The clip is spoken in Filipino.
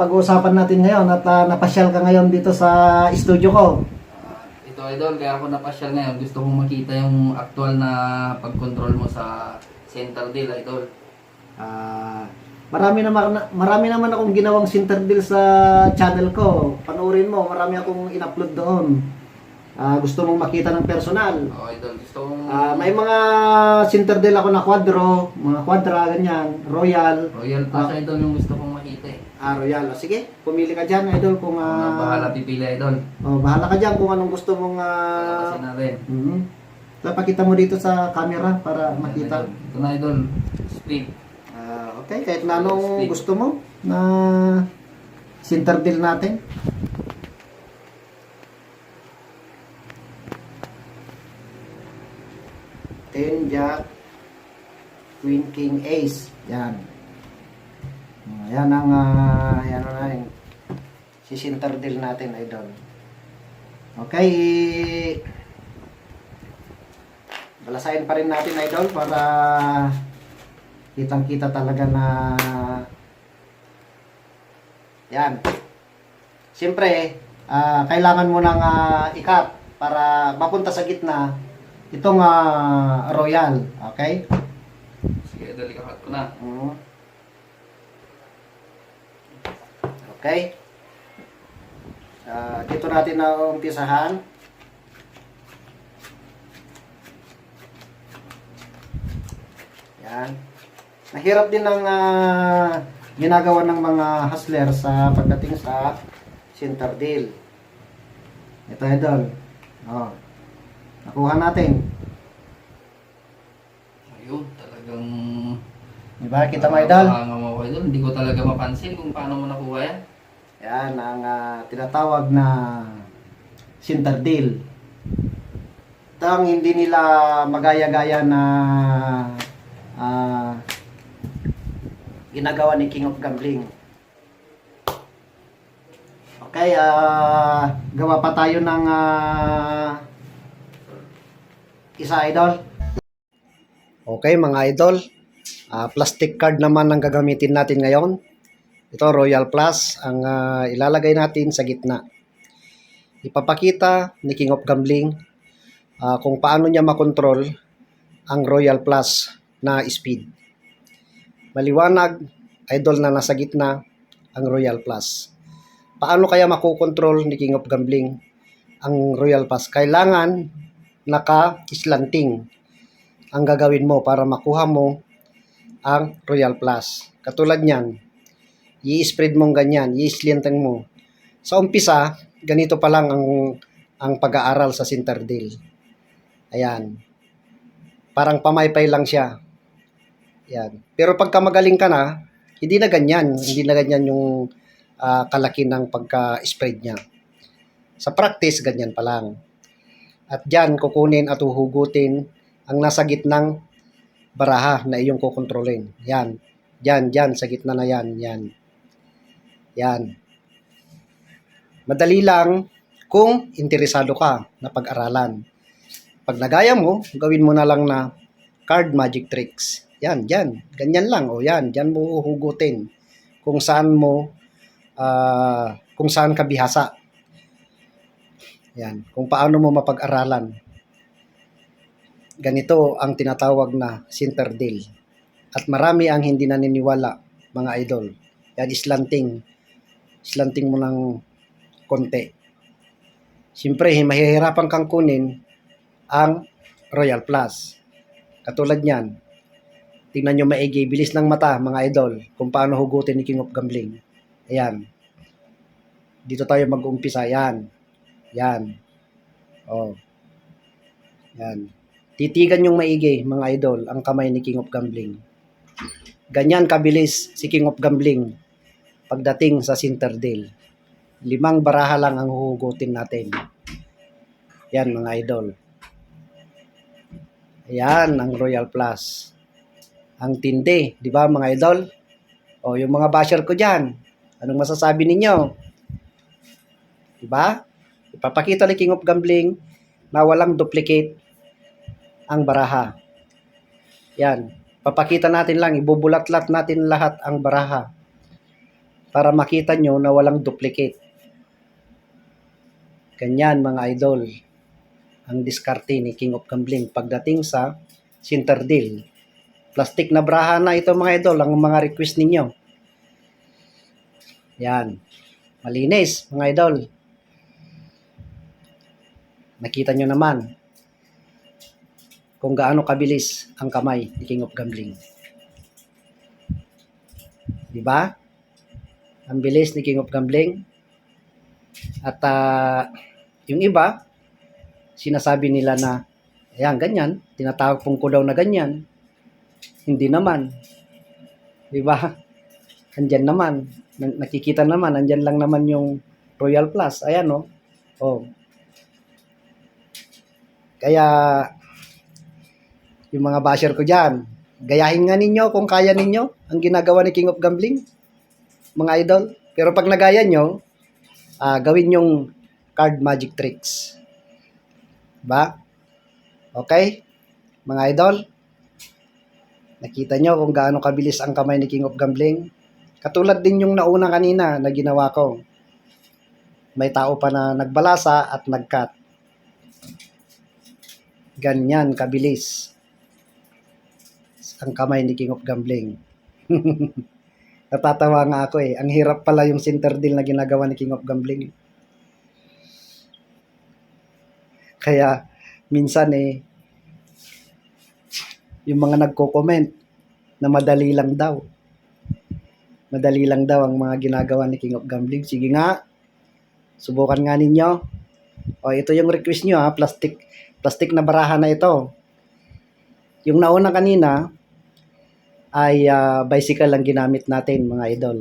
pag-uusapan natin ngayon at napasyal ka ngayon dito sa studio ko. Ito idol, kaya ako napasyal ngayon. Gusto kong makita yung actual na pag-control mo sa center deal idol. Marami naman akong ginawang center deal sa channel ko. Panoorin mo, marami akong in-upload doon. Gusto mong makita ng personal. Oo idol, gusto kong May mga center deal ako na quadro, mga quadra, ganyan, royal. Royal Plus idol yung gusto kong makita eh. Royal. Sige, pumili ka dyan, idol, kung Bahala pipili idol. bahala ka dyan kung anong gusto mong Kasi natin. Pakita mo dito sa camera para makita. Ito na idol, speed. Okay, kahit na anong gusto mo na center deal natin. 10 Jack, Queen King Ace. Yan. Yan ang yan na yung si center deal natin, idol. Okay. Balasahin pa rin natin, idol, para kitang-kita talaga na yan. Siyempre, kailangan mo nang ikat para mapunta sa gitna itong royal. Okay? Sige idol, ikakat ko na. Okay. Dito natin na umpisahan. Yan. Mahirap din ang ginagawa ng mga hustler sa pagdating sa center deal. Ito, idol. Nakuha natin. Ayun, talagang Diba? Kita mo, idol? mo ko idol. Hindi ko talaga mapansin kung paano mo nakuha yan. Yan ang tinatawag na center deal. Ito ang hindi nila magaya-gaya na ginagawa ni King of Gambling. Okay, gawa pa tayo ng isa, idol. Okay, mga idol. Plastic card naman ang gagamitin natin ngayon. Ito, Royal Plus, ang ilalagay natin sa gitna. Ipapakita ni King of Gambling kung paano niya makontrol ang Royal Plus na speed. Maliwanag, idol, na nasa gitna ang Royal Plus. Paano kaya makokontrol ni King of Gambling ang Royal Plus? Kailangan naka-slanting ang gagawin mo para makuha mo ang Royal Plus. Katulad niyan, i-spread mong ganyan, i-slanting mo. Sa umpisa, ganito pa lang ang pag-aaral sa center deal. Ayan. Parang pamaypay lang siya. Ayan. Pero pagka magaling ka na, hindi na ganyan. Hindi na ganyan yung kalaki ng pagka-spread niya. Sa practice, ganyan pa lang. At dyan, kukunin at uhugutin ang nasa gitnang baraha na iyong kukontrolin. Yan. Dyan, sa gitna na yan. Yan. Madali lang kung interesado ka na pag-aralan. Pag nagaya mo, gawin mo na lang na card magic tricks. Yan, dyan. Ganyan lang. O yan, dyan mo uhugutin kung saan ka bihasa. Yan, kung paano mo mapag-aralan. Ganito ang tinatawag na center deal. At marami ang hindi naniniwala, mga idol. Yan, slanting mo ng konti. Siyempre, mahihirapan kang kunin ang Royal Plus. Katulad niyan. Tingnan nyo maigi, bilis ng mata, mga idol, kung paano hugutin ni King of Gambling. Ayan. Dito tayo mag-umpisa. Yan. Yan. Titigan yung maigi, mga idol, ang kamay ni King of Gambling. Ganyan kabilis si King of Gambling pagdating sa center deal. 5 baraha lang ang huhugutin natin. Yan, mga idol. Ayan, ang Royal Plus. Ang tindi, di ba, mga idol? O, yung mga basher ko dyan, anong masasabi ninyo? Di ba? Ipapakita ni King of Gambling na walang duplicate ang baraha. Yan. Papakita natin lang, ibubulat-lat natin lahat ang baraha. para makita nyo na walang duplicate. Ganyan mga idol ang diskarte ni King of Gambling pagdating sa center deal. Plastic na braha na ito mga idol ang mga request ninyo. Yan. Malinis mga idol. Nakita nyo naman kung gaano kabilis ang kamay ni King of Gambling. Diba? Ang bilis ni King of Gambling. At yung iba, sinasabi nila na, ayan, ganyan, tinatawag ko daw na ganyan. Hindi naman. Diba? Andyan naman. Nakikita naman, andyan lang naman yung Royal Plus. Ayan, oh. Oh. Kaya, yung mga basher ko dyan, gayahin nga ninyo kung kaya ninyo ang ginagawa ni King of Gambling, mga idol. Pero pag nagaya nyo, gawin yung card magic tricks. Ba? Okay? Mga idol, nakita nyo kung gaano kabilis ang kamay ni King of Gambling. Katulad din yung nauna kanina na ginawa ko. May tao pa na nagbalasa at nag-cut. Ganyan kabilis ang kamay ni King of Gambling. Natatawa nga ako eh. Ang hirap pala yung center deal na ginagawa ni King of Gambling. Kaya minsan eh, yung mga nagko-comment na madali lang daw. Madali lang daw ang mga ginagawa ni King of Gambling. Sige nga, subukan nga ninyo. O ito yung request nyo ha, plastic na baraha na ito. Yung nauna kanina ay bicycle lang ginamit natin mga idol.